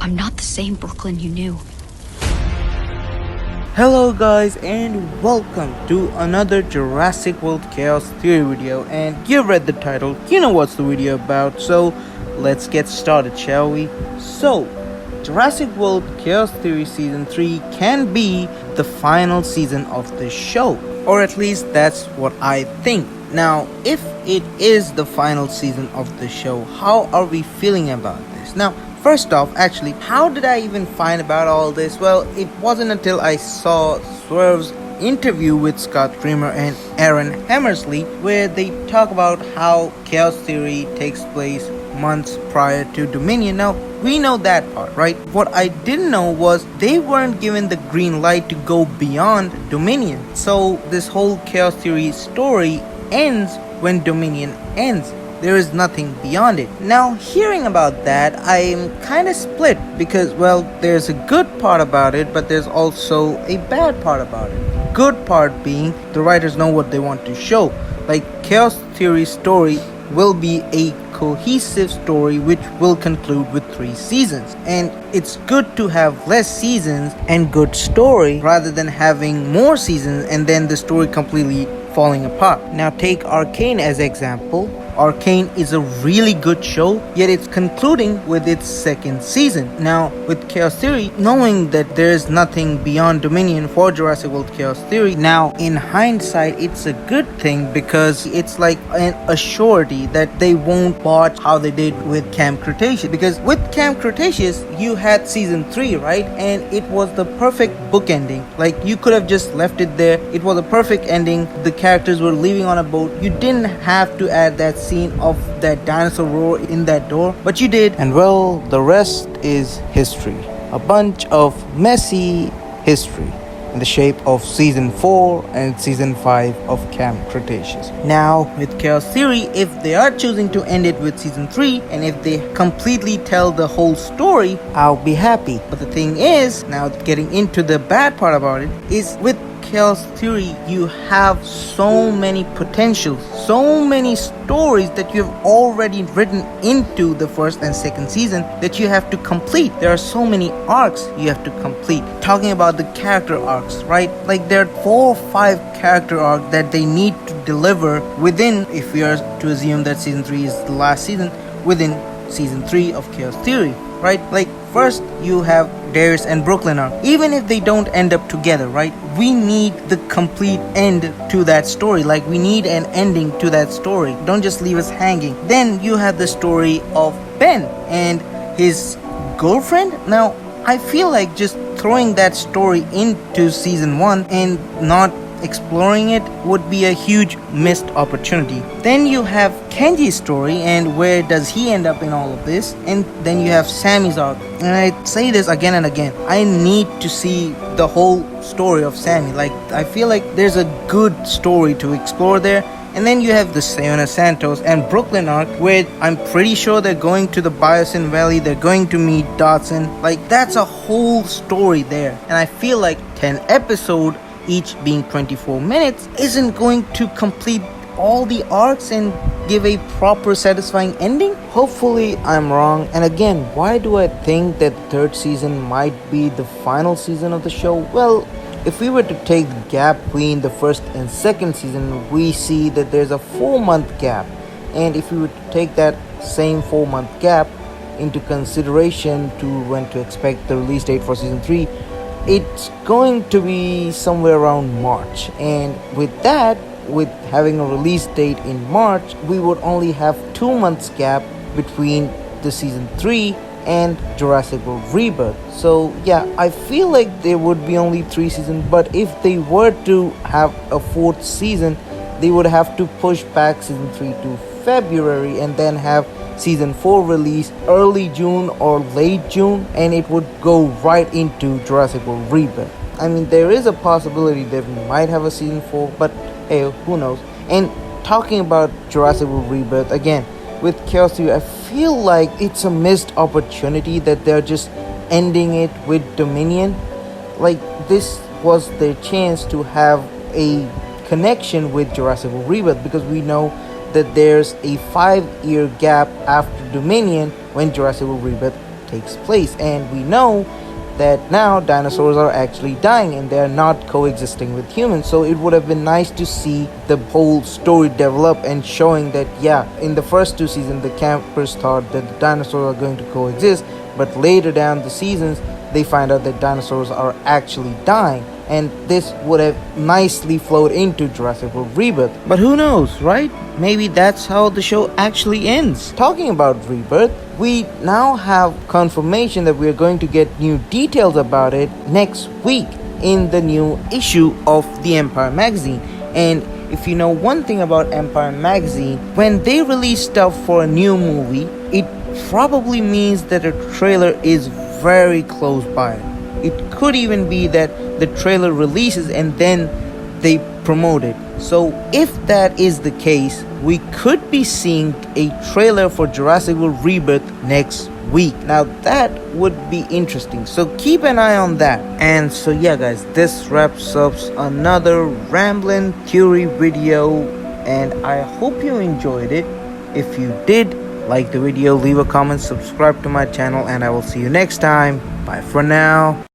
I'm not the same Brooklyn you knew. Hello guys and welcome to another Jurassic World Chaos Theory video, and you read the title, you know what's the video about, so let's get started, shall we? So, Jurassic World Chaos Theory Season 3 can be the final season of the show, or at least that's what I think. Now, if it is the final season of the show, how are we feeling about this? Now, first off, actually, how did I even find about all this? Well, it wasn't until I saw Swerve's interview with Scott Dreamer and Aaron Hammersley, where they talk about how Chaos Theory takes place months prior to Dominion. Now, we know that part, right? What I didn't know was they weren't given the green light to go beyond Dominion. So this whole Chaos Theory story ends when Dominion ends. There is nothing beyond it. Now, hearing about that, I'm kind of split because, well, there's a good part about it, but there's also a bad part about it. Good part being the writers know what they want to show. Like, Chaos Theory's story will be a cohesive story which will conclude with 3 seasons. And it's good to have less seasons and good story rather than having more seasons and then the story completely falling apart. Now take Arcane as example. Arcane is a really good show, yet it's concluding with its 2nd season. Now, with Chaos Theory, knowing that there's nothing beyond Dominion for Jurassic World Chaos Theory, now in hindsight, it's a good thing because it's like a surety that they won't botch how they did with Camp Cretaceous. Because with Camp Cretaceous, you had season 3, right? And it was the perfect book ending. Like, you could have just left it there. It was a perfect ending. The characters were leaving on a boat. You didn't have to add that scene of that dinosaur roar in that door, but you did, and well, the rest is history. A bunch of messy history in the shape of season 4 and season 5 of Camp Cretaceous. Now, with Chaos Theory, if they are choosing to end it with season 3, and if they completely tell the whole story, I'll be happy. But the thing is, now getting into the bad part about it, is with Chaos Theory, you have so many potentials, so many stories that you have already written into the 1st and 2nd season that you have to complete. There are so many arcs you have to complete. Talking about the character arcs, right? Like, there are 4 or 5 character arcs that they need to deliver within, if we are to assume that season 3 is the last season, within season 3 of Chaos Theory, right? Like, first you have Darius and Brooklyn arc. Even if they don't end up together, right? We need the complete end to that story. Like, we need an ending to that story. Don't just leave us hanging. Then you have the story of Ben and his girlfriend. Now, I feel like just throwing that story into season 1 and not exploring it would be a huge missed opportunity. Then you have Kenji's story, and where does he end up in all of this? And then you have Sammy's arc. And I say this again and again, I need to see the whole story of Sammy. Like, I feel like there's a good story to explore there. And then you have the Sayona Santos and Brooklyn arc, where I'm pretty sure they're going to the Biosyn Valley, they're going to meet Dodson. Like, that's a whole story there. And I feel like 10 episodes, each being 24 minutes, isn't going to complete all the arcs and give a proper satisfying ending. Hopefully I'm wrong. And again, why do I think that 3rd season might be the final season of the show? Well, if we were to take the gap between the 1st and 2nd season, we see that there's a 4-month gap. And if we were to take that same 4-month gap into consideration to when to expect the release date for season 3, it's going to be somewhere around March. And with that, with having a release date in March, we would only have 2 months gap between the season 3 and Jurassic World Rebirth. So yeah, I feel like there would be only 3 seasons, but if they were to have a 4th season, they would have to push back season 3 to February and then have season 4 release early June or late June, and it would go right into Jurassic World Rebirth. I mean, there is a possibility that we might have a season 4, but hey, who knows. And talking about Jurassic World Rebirth, again, with Chaos Theory, I feel like it's a missed opportunity that they're just ending it with Dominion. Like, this was their chance to have a connection with Jurassic World Rebirth, because we know that there's a 5-year gap after Dominion when Jurassic World Rebirth takes place, and we know that now dinosaurs are actually dying and they are not coexisting with humans. So it would have been nice to see the whole story develop and showing that, yeah, in the first 2 seasons the campers thought that the dinosaurs are going to coexist, but later down the seasons they find out that dinosaurs are actually dying, and this would have nicely flowed into Jurassic World Rebirth. But who knows, right? Maybe that's how the show actually ends. Talking about Rebirth, we now have confirmation that we are going to get new details about it next week in the new issue of the Empire magazine. And if you know one thing about Empire magazine, when they release stuff for a new movie, it probably means that a trailer is very close by. It could even be that the trailer releases and then they promote it. So if that is the case, we could be seeing a trailer for Jurassic World Rebirth next week. Now that would be interesting, so keep an eye on that. And so yeah guys, this wraps up another rambling theory video, and I hope you enjoyed it. If you did, like the video, leave a comment, subscribe to my channel, and I will see you next time. Bye for now.